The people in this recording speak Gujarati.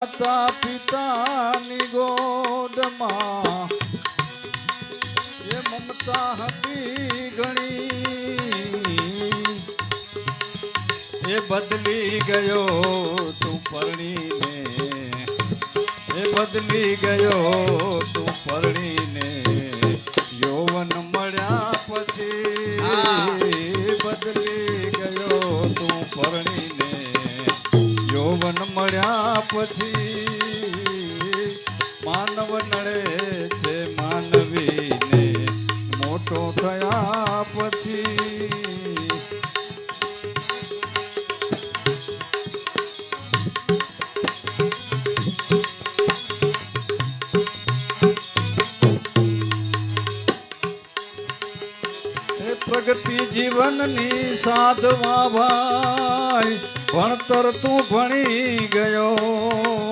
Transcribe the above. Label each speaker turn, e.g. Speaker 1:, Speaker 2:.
Speaker 1: માતા પિતાની ગોદમાં એ મમતા હતી ઘણી, એ બદલી ગયો તું પરણીને, એ બદલી ગયો તું પરણીને, યૌવન મળ્યા પછી બદલી ગયો તું પરણીને, યૌવન મળ્યા પછી માનવ નડે છે માનવીને, મોટો થયા પછી પ્રગતિ જીવનની સાધવા ભાઈ, ભણતર તું ભણી ગયો